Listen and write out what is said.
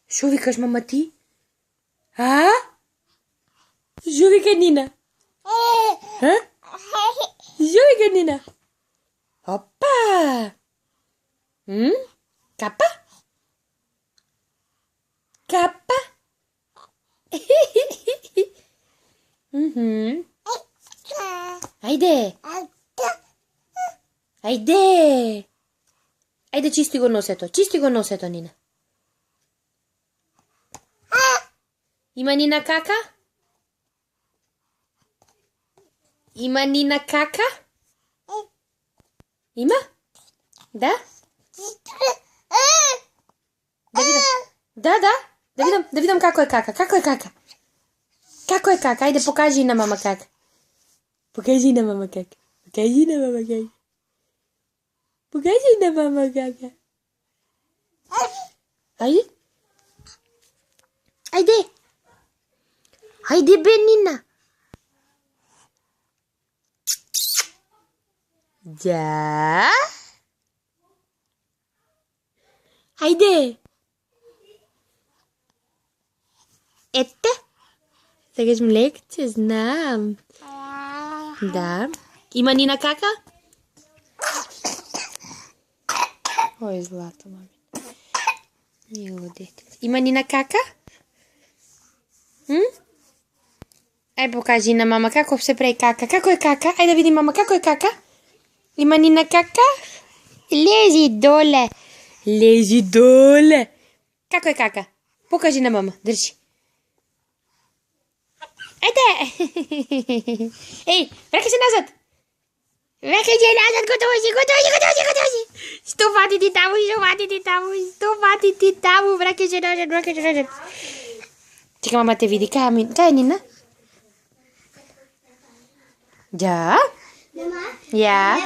Що викаш, мама, ти? А? Що вика Нина? А? Що вика Нина? Опа! Капа? Капа? Айде! Айде! Айде, чисти го носето. Чисти го носето, Нина. Има Нина кака? Има Нина кака? Има? Да? Да видам. Да. Да видам како е кака. Како е кака? Како е кака? Ајде, покажи на мама кака. Покажи на мама кака. Покажи на мама кака. Покажи на мама кака. Ајде. Ајде. Ајде, бе, Нина. Да. Ајде. Ете. Сакаш млекче, знам. Да. Има Нина кака? Ой, злато, мами. Мило дете. Има Нина кака? Ај, покажи на мама како се прави кака. Како е кака? Ајде да видим мама како е кака. Има Нина кака? Лези доле. Лези доле. Како е кака? Покажи на мама. Држи. Ајде. Еј, враќај се назад. Враќај се назад, готово си. Што вади ти таму, враќај се назад. Чека мама те види. Кај е Нина? Да? Ja.